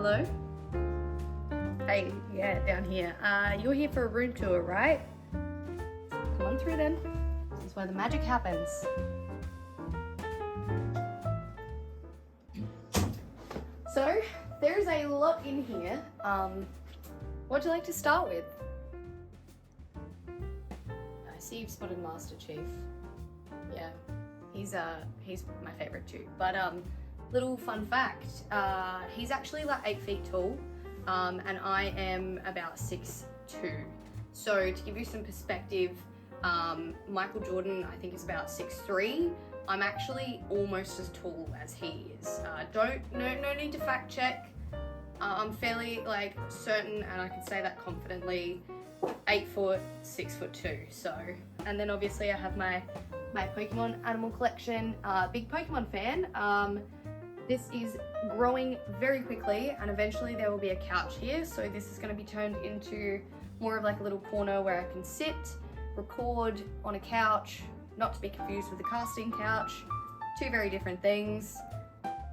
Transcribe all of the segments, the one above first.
Hello? Hey, yeah, down here. You're here for a room tour, right? Come on through then. This is where the magic happens. So, there's a lot in here. What would you like to start with? I see you've spotted Master Chief. Yeah, he's my favorite too. But little fun fact, he's actually like 8 feet tall, and I am about 6'2". So to give you some perspective, Michael Jordan I think is about 6'3". I'm actually almost as tall as he is. No need to fact check. I'm fairly like certain, and I can say that confidently. 8 foot, 6'2". So, and then obviously I have my Pokemon animal collection. Big Pokemon fan. This is growing very quickly, and eventually there will be a couch here. So this is going to be turned into more of like a little corner where I can sit, record on a couch, not to be confused with the casting couch. Two very different things.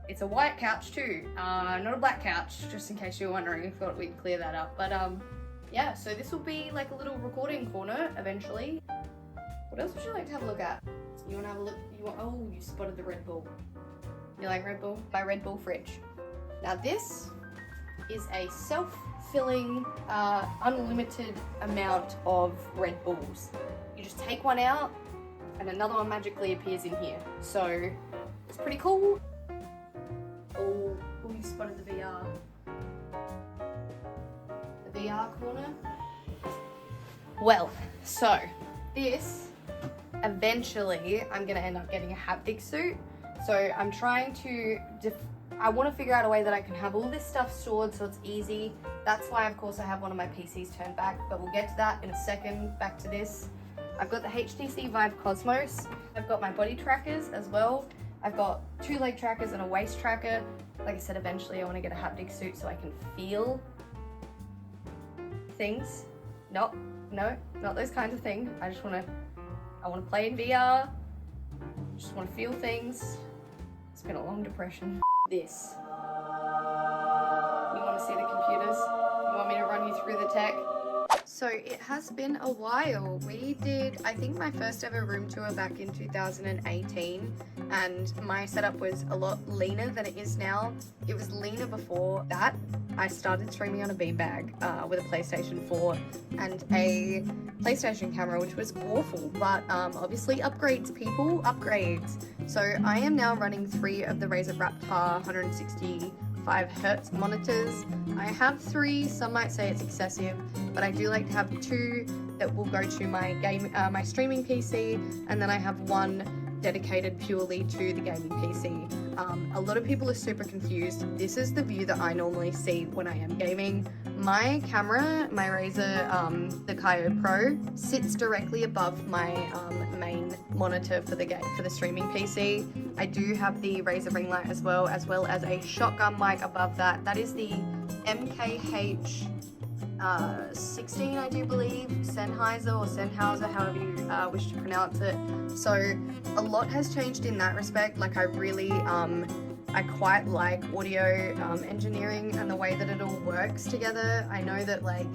It's a white couch too, not a black couch, just in case you were wondering. I thought we'd clear that up. But yeah, so this will be like a little recording corner eventually. What else would you like to have a look at? You want to have a look? Oh, you spotted the Red Bull. You like Red Bull? My Red Bull fridge. Now this is a self-filling, unlimited amount of Red Bulls. You just take one out and another one magically appears in here. So it's pretty cool. Oh, you spotted the VR. The VR corner. Well, so this, eventually I'm gonna end up getting a haptic suit. So I'm trying to, I want to figure out a way that I can have all this stuff stored so it's easy. That's why, of course, I have one of my PCs turned back, but we'll get to that in a second. Back to this. I've got the HTC Vive Cosmos. I've got my body trackers as well. I've got 2 leg trackers and a waist tracker. Like I said, eventually I want to get a haptic suit so I can feel things. No, not those kinds of things. I want to play in VR. Just want to feel things. It's been a long depression. This. You want to see the computers? You want me to run you through the tech? So it has been a while. We did, I think, my first ever room tour back in 2018, and my setup was a lot leaner than it is now. It was leaner before that. I started streaming on a beanbag with a PlayStation 4 and a PlayStation camera, which was awful, but obviously upgrades, people, upgrades. So I am now running 3 of the Razer Raptor 165Hz monitors. I have 3, some might say it's excessive, but I do like to have 2 that will go to my my streaming PC, and then I have 1 dedicated purely to the gaming PC. A lot of people are super confused. This is the view that I normally see when I am gaming. My camera, my Razer, the Kaio Pro, sits directly above my main monitor for the streaming PC. I do have the Razer ring light as well as a shotgun mic above that. That is the MKH 16, I do believe, Sennheiser or Sennheiser, however you wish to pronounce it. So a lot has changed in that respect. Like I really, I quite like audio engineering and the way that it all works together. I know that like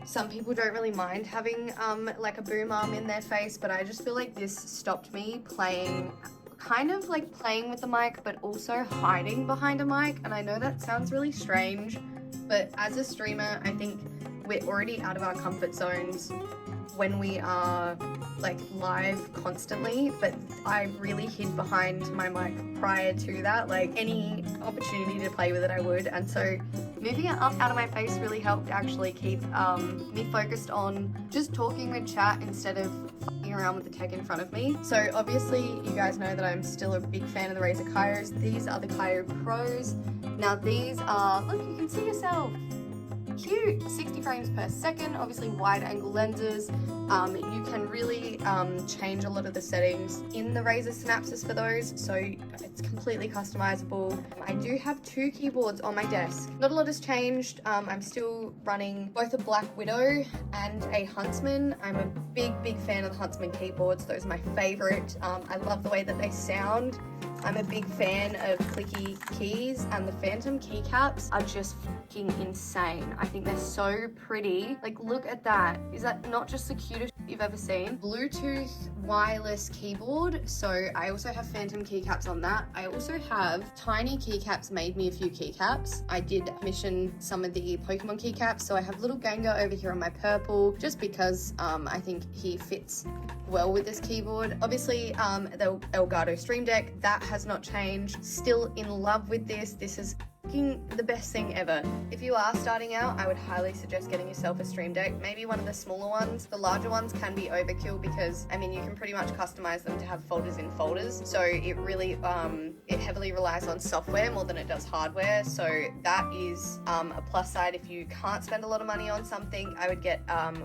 some people don't really mind having like a boom arm in their face, but I just feel like this stopped me playing, kind of like playing with the mic, but also hiding behind a mic. And I know that sounds really strange, but as a streamer, I think we're already out of our comfort zones when we are like live constantly, but I really hid behind my mic prior to that. Like any opportunity to play with it, I would. And so moving it up out of my face really helped actually keep me focused on just talking with chat instead of fucking around with the tech in front of me. So obviously you guys know that I'm still a big fan of the Razer Kaios. These are the Kaio Pros. Now these are, look, you can see yourself. Cute, 60 frames per second, obviously wide angle lenses. You can really change a lot of the settings in the Razer Synapses for those, so it's completely customizable. I do have 2 keyboards on my desk. Not a lot has changed. I'm still running both a Black Widow and a Huntsman. I'm a big big fan of the Huntsman keyboards. Those are my favorite. I love the way that they sound. I'm a big fan of clicky keys, and the Phantom keycaps are just fucking insane. I think they're so pretty. Like, look at that. Is that not just the cutest you've ever seen? Bluetooth wireless keyboard. So I also have Phantom keycaps on that. I also have Tiny keycaps made me a few keycaps. I did commission some of the Pokemon keycaps. So I have little Gengar over here on my purple, just because I think he fits well with this keyboard. Obviously, the Elgato Stream Deck, that has not changed. Still in love with this. This is the best thing ever. If you are starting out, I would highly suggest getting yourself a Stream Deck, maybe one of the smaller ones. The larger ones can be overkill because, I mean, you can pretty much customize them to have folders in folders. So it really, it heavily relies on software more than it does hardware. So that is a plus side. If you can't spend a lot of money on something, I would get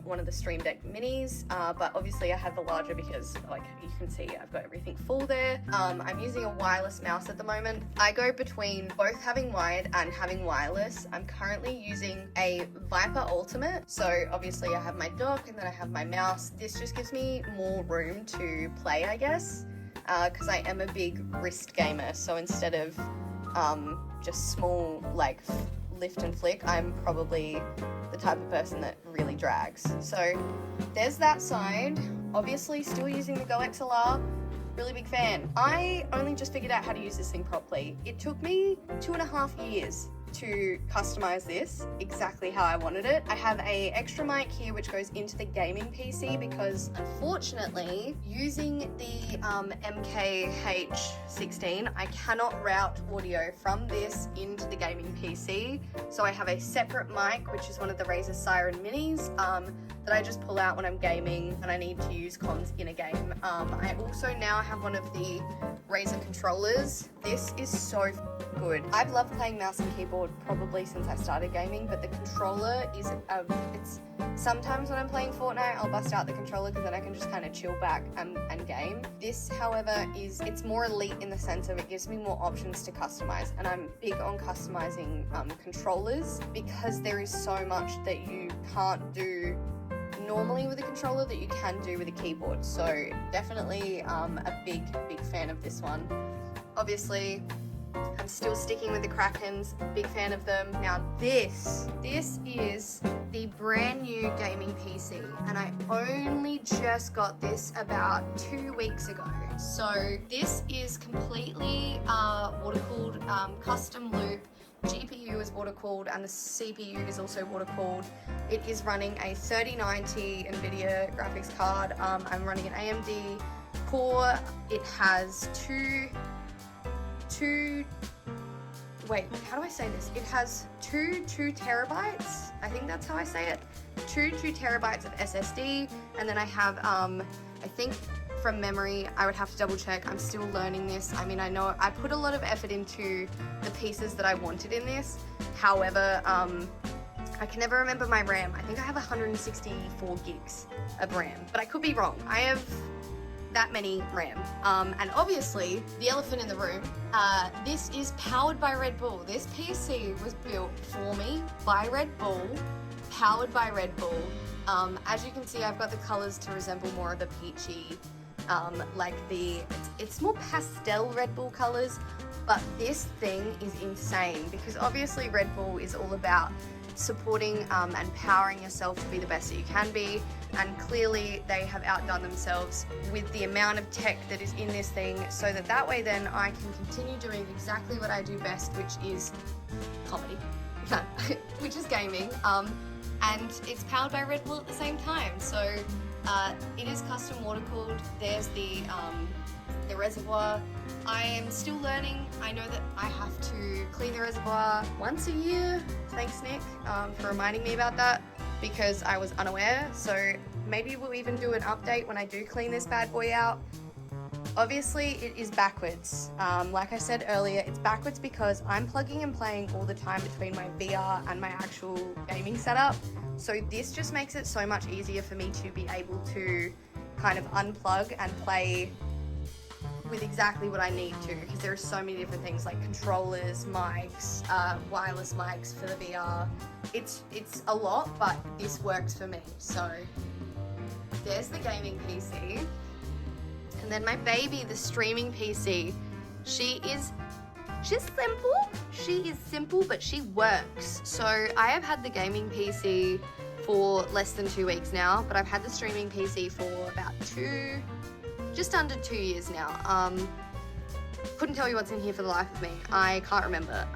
one of the Stream Deck minis. But obviously I have the larger because, like you can see, I've got everything full there. I'm using a wireless mouse at the moment. I go between both having wired and having wireless. I'm currently using a Viper Ultimate. So obviously I have my dock and then I have my mouse. This just gives me more room to play, I guess, because I am a big wrist gamer. So instead of just small, like, lift and flick, I'm probably the type of person that really drags. So there's that side. Obviously still using the Go XLR. Really big fan. I only just figured out how to use this thing properly. It took me 2.5 years to customize this exactly how I wanted it. I have a extra mic here which goes into the gaming PC because unfortunately using the MKH16 I cannot route audio from this into the gaming PC. So I have a separate mic which is one of the Razer Siren Minis that I just pull out when I'm gaming and I need to use comms in a game. I also now have one of the Razer controllers. This is so good. I've loved playing mouse and keyboard probably since I started gaming, but the controller is, it's sometimes when I'm playing Fortnite, I'll bust out the controller because then I can just kind of chill back and game. This, however, it's more elite in the sense of it gives me more options to customize, and I'm big on customizing controllers because there is so much that you can't do normally with a controller that you can do with a keyboard. So definitely a big fan of this one. Obviously I'm still sticking with the Krakens, big fan of them. Now this is the brand new gaming PC and I only just got this about 2 weeks ago. So this is completely water-cooled, custom loop. GPU is water-cooled and the CPU is also water-cooled. It is running a 3090 NVIDIA graphics card. I'm running an AMD core. It has wait, how do I say this? It has two terabytes. I think that's how I say it. Two terabytes of SSD. And then I have, I think from memory, I would have to double check. I'm still learning this. I mean, I know I put a lot of effort into the pieces that I wanted in this. However, I can never remember my RAM. I think I have 164 gigs of RAM, but I could be wrong. I have that many RAM. And obviously, the elephant in the room, this is powered by Red Bull. This PC was built for me by Red Bull, powered by Red Bull. As you can see, I've got the colors to resemble more of a peachy, like it's more pastel Red Bull colors, but this thing is insane because obviously Red Bull is all about supporting and powering yourself to be the best that you can be, and clearly they have outdone themselves with the amount of tech that is in this thing, so that way then I can continue doing exactly what I do best, which is comedy, which is gaming, and it's powered by Red Bull at the same time. So it is custom water cooled. There's the reservoir. I am still learning. I know that I have to clean the reservoir once a year. Thanks, Nick, for reminding me about that because I was unaware. So maybe we'll even do an update when I do clean this bad boy out. Obviously, it is backwards. Like I said earlier, it's backwards because I'm plugging and playing all the time between my VR and my actual gaming setup. So this just makes it so much easier for me to be able to kind of unplug and play with exactly what I need to, because there are so many different things like controllers, mics, wireless mics for the VR. It's a lot, but this works for me. So there's the gaming PC. And then my baby, the streaming PC. She's simple. She is simple, but she works. So I have had the gaming PC for less than 2 weeks now, but I've had the streaming PC for about just under 2 years now. Couldn't tell you what's in here for the life of me. I can't remember.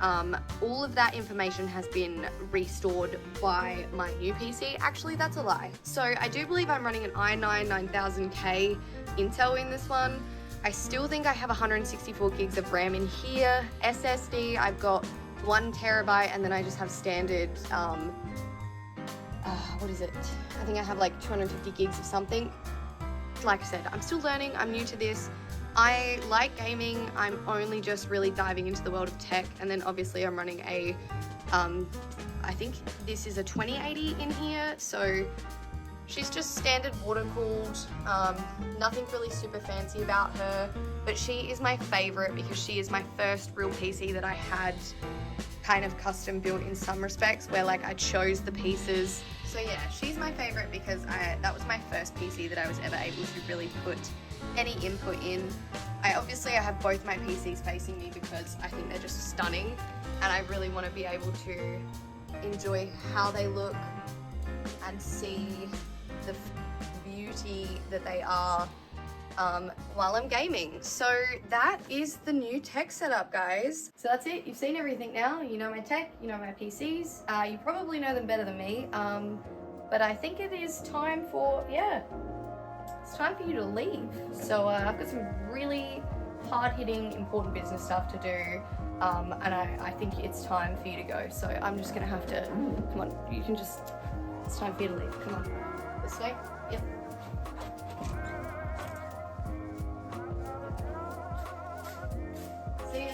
All of that information has been restored by my new PC. Actually, that's a lie. So I do believe I'm running an i9 9000K Intel in this one. I still think I have 164 gigs of RAM in here. SSD, I've got 1 terabyte, and then I just have standard, what is it? I think I have like 250 gigs of something. Like I said, I'm still learning, I'm new to this. I like gaming, I'm only just really diving into the world of tech, and then obviously I'm running a, I think this is a 2080 in here, so she's just standard water cooled, nothing really super fancy about her, but she is my favorite because she is my first real PC that I had kind of custom built in some respects, where like I chose the pieces. So yeah, she's my favorite because that was my first PC that I was ever able to really put any input in. I have both my PCs facing me because I think they're just stunning, and I really want to be able to enjoy how they look and see the beauty that they are while I'm gaming. So that is the new tech setup, guys. So that's it. You've seen everything now. You know my tech, you know my PCs. You probably know them better than me. But I think it is time for, it's time for you to leave. So I've got some really hard-hitting, important business stuff to do. And I think it's time for you to go. So I'm just gonna have to, come on, it's time for you to leave. Come on, this way, yep. See ya.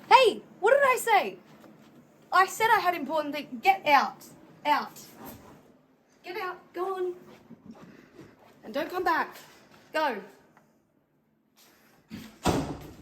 Hey, what did I say? I said I had important things. Get out. Out. Get out. Go on. And don't come back. Go.